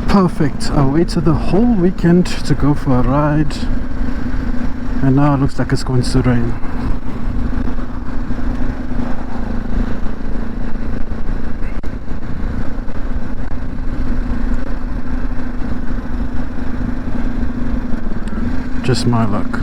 Perfect. I waited the whole weekend to go for a ride, and now it looks like it's going to rain. Just my luck.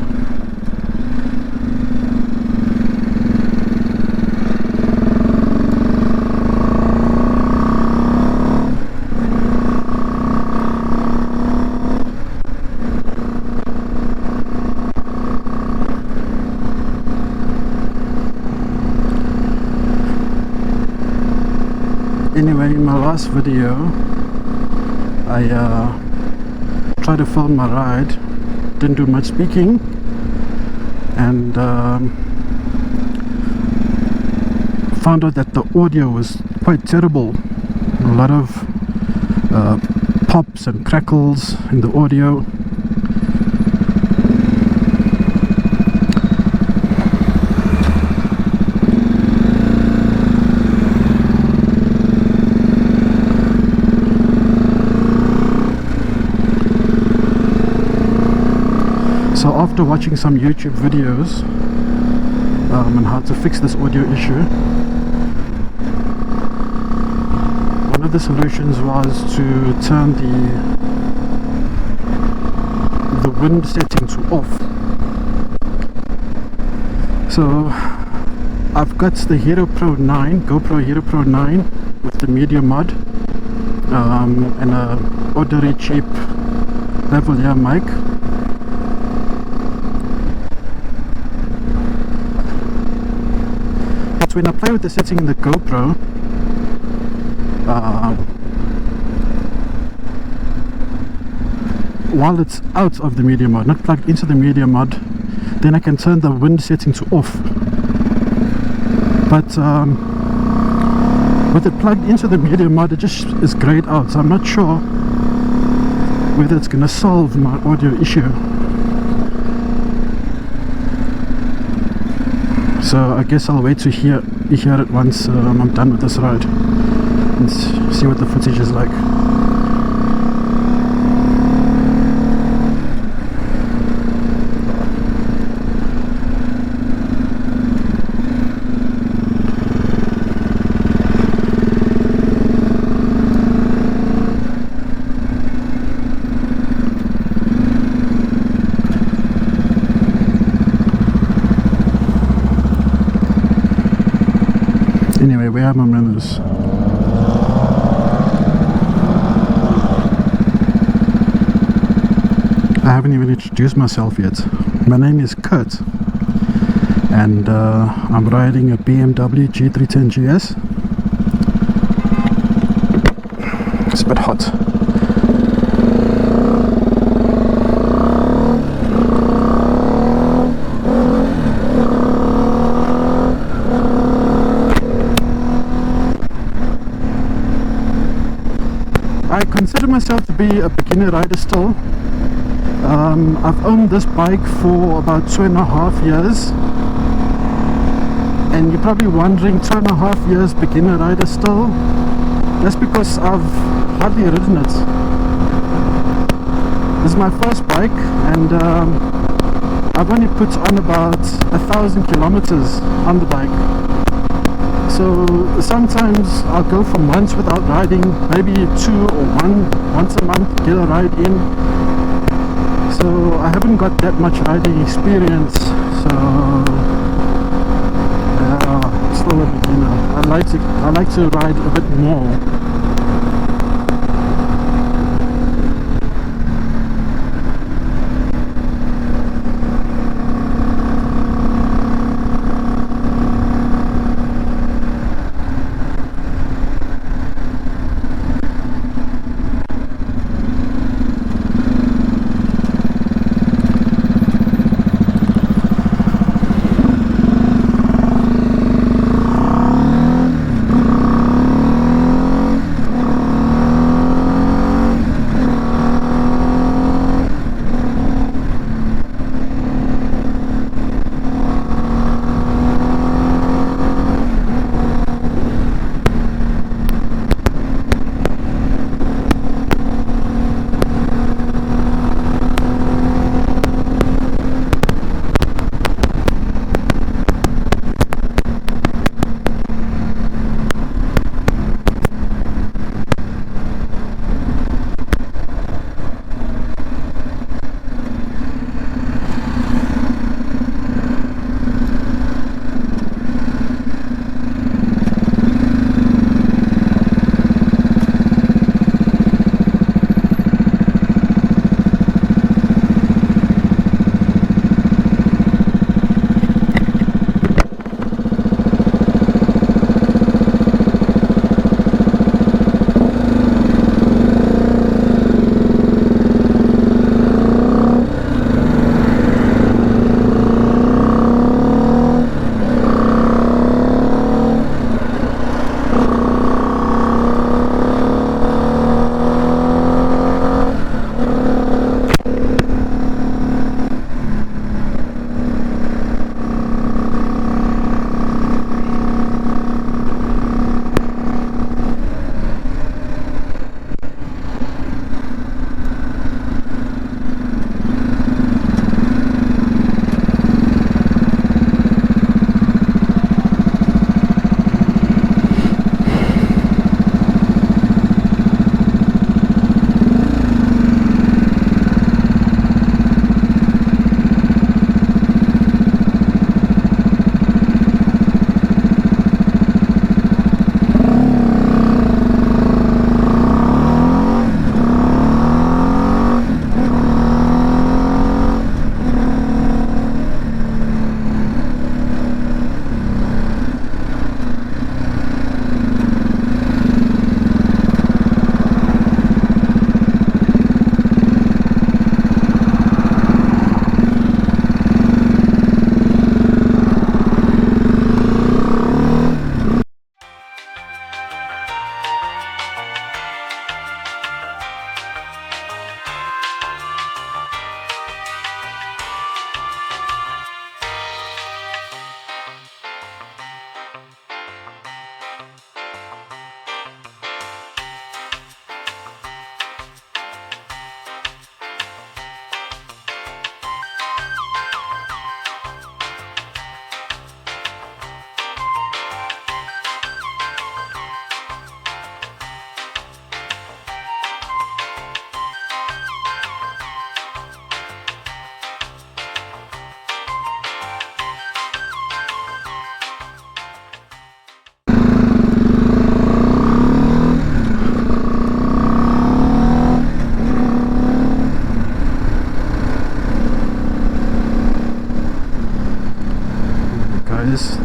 Anyway, in my last video I tried to film my ride, didn't do much speaking, and found out that the audio was quite terrible. A lot of pops and crackles in the audio. So after watching some YouTube videos on how to fix this audio issue, one of the solutions was to turn the wind setting to off. So I've got the Hero Pro 9, GoPro Hero Pro 9 with the media mod and a ordinary cheap lavalier mic. When I play with the setting in the GoPro, while it's out of the media mod, not plugged into the media mod, then I can turn the wind setting to off. But with it plugged into the media mod, it just is grayed out, so I'm not sure whether it's going to solve my audio issue. So I guess I'll wait to hear it once I'm done with this ride and see what the footage is like. Anyway, where are my manners? I haven't even introduced myself yet. My name is Kurt, and I'm riding a BMW G310 GS. It's a bit hot. I consider myself to be a beginner rider still. I've owned this bike for about 2.5 years, and you're probably wondering, 2.5 years beginner rider still? That's because I've hardly ridden it. This is my first bike, and I've only put on about 1,000 kilometers on the bike. So sometimes I'll go for months without riding, maybe once a month, get a ride in. So I haven't got that much riding experience, so still a beginner. I like to ride a bit more.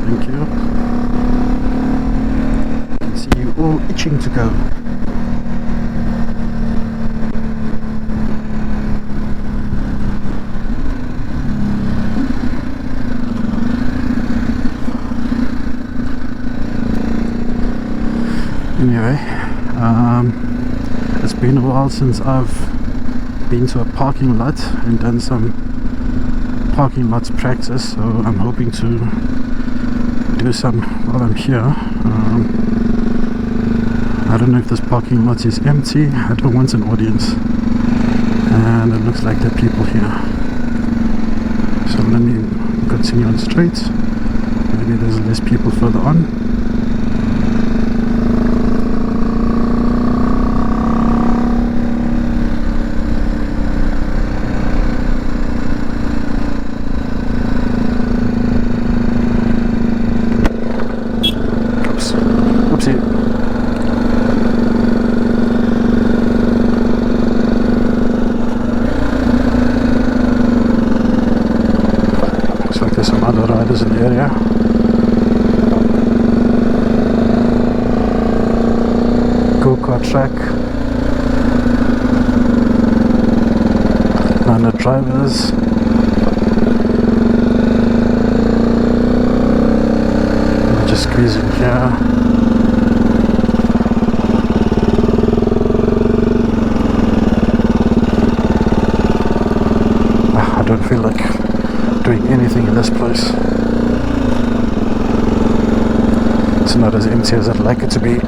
Thank you. I can see you all itching to go. Anyway, it's been a while since I've been to a parking lot and done some parking lots practice, so I'm hoping to do some while I'm here. I don't know if this parking lot is empty. I don't want an audience, and it looks like there are people here, so let me continue on straight. Maybe there's less people further on. Some other riders in the area. Go-kart track. Minor drivers. We're just squeezing here. I don't feel like doing anything in this place. It's not as empty as I'd like it to be.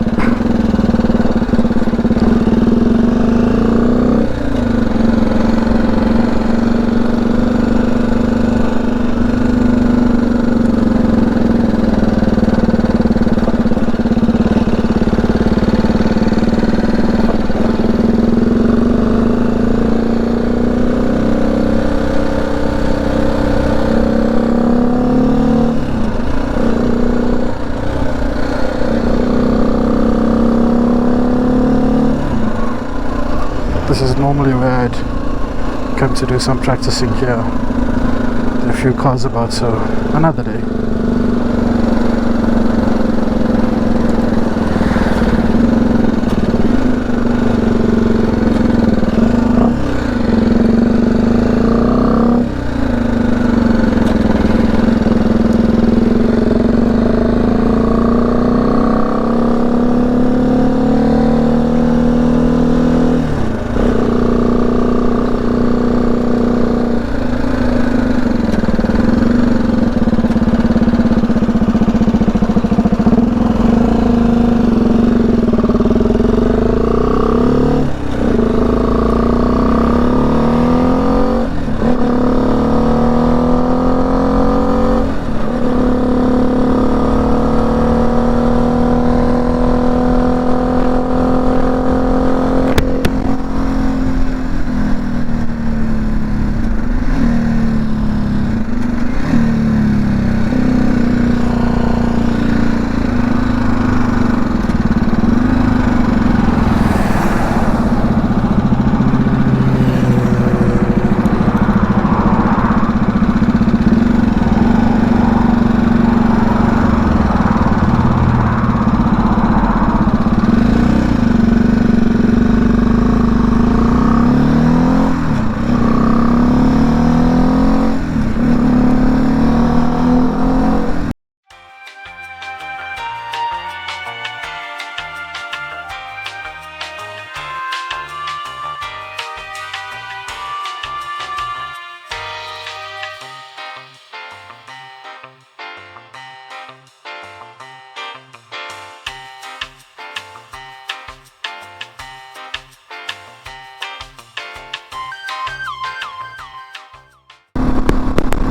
This is normally where I'd come to do some practicing here. There are a few cars about, so another day.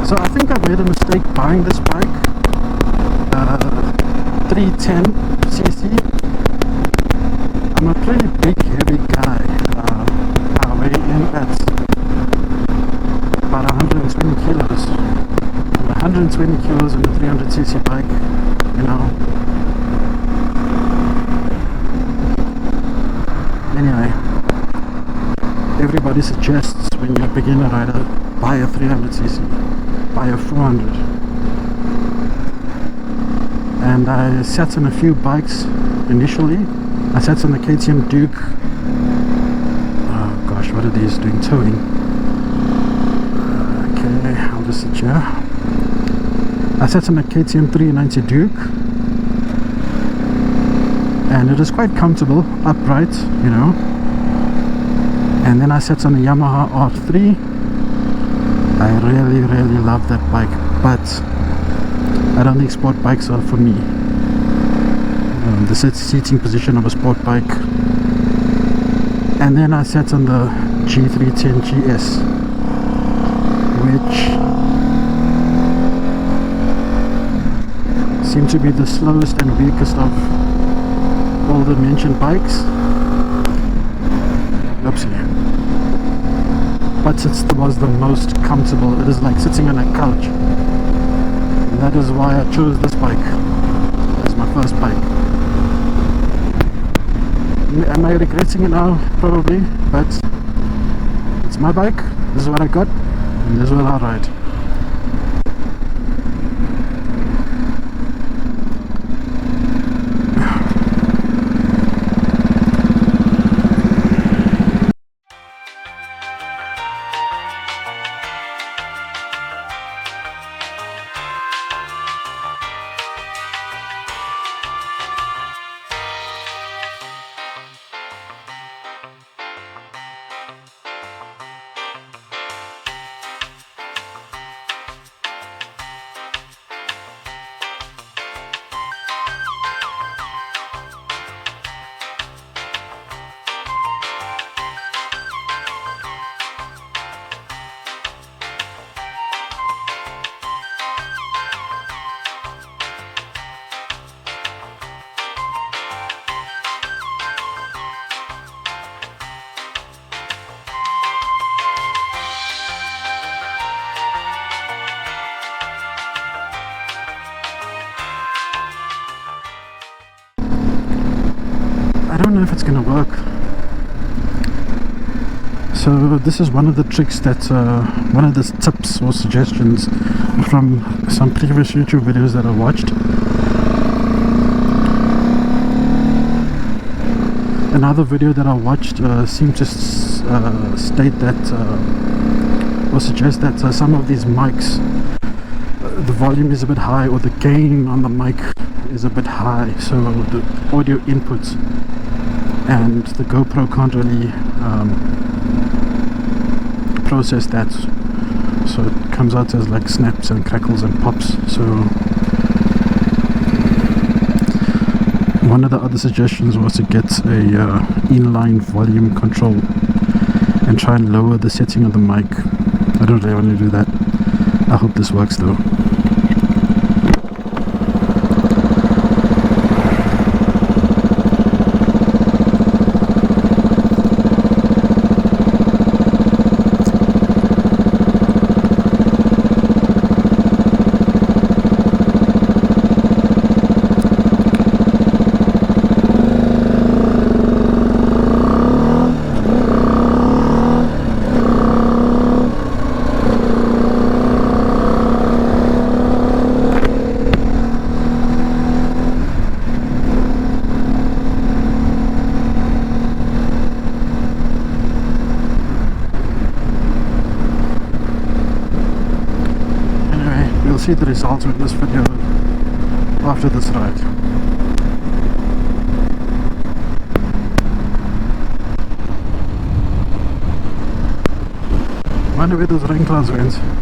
So I think I made a mistake buying this bike, 310cc. I'm a pretty big, heavy guy. I weigh in at about 120 kilos. 120 kilos on a 300cc bike, you know. Anyway, everybody suggests when you're a beginner rider, buy a 300cc, buy a 400. and I sat on a few bikes initially. I sat on the KTM Duke. Oh gosh, what are these doing? Towing. Okay, I'll just sit here. I sat on a KTM 390 Duke, and it is quite comfortable, upright, you know. And then I sat on a Yamaha R3. I really love that bike, but I don't think sport bikes are for me. The seating position of a sport bike. And then I sat on the G310 GS, which seemed to be the slowest and weakest of all the mentioned bikes. Oopsie. But it was the most comfortable. It is like sitting on a couch. And that is why I chose this bike as my first bike. Am I regretting it now? Probably, but it's my bike. This is what I got, and this is what I'll ride. I don't know if it's gonna work. So this is one of the tricks that one of the tips or suggestions from some previous YouTube videos that I watched. Another video that I watched seemed to state that or suggest that some of these mics, the volume is a bit high, or the gain on the mic is a bit high, so the audio inputs and the GoPro can't really process that, so it comes out as like snaps and crackles and pops. So one of the other suggestions was to get a inline volume control and try and lower the setting of the mic. I don't really want to do that. I hope this works though. You'll see the results with this video after this ride. Wonder where those rain clouds went.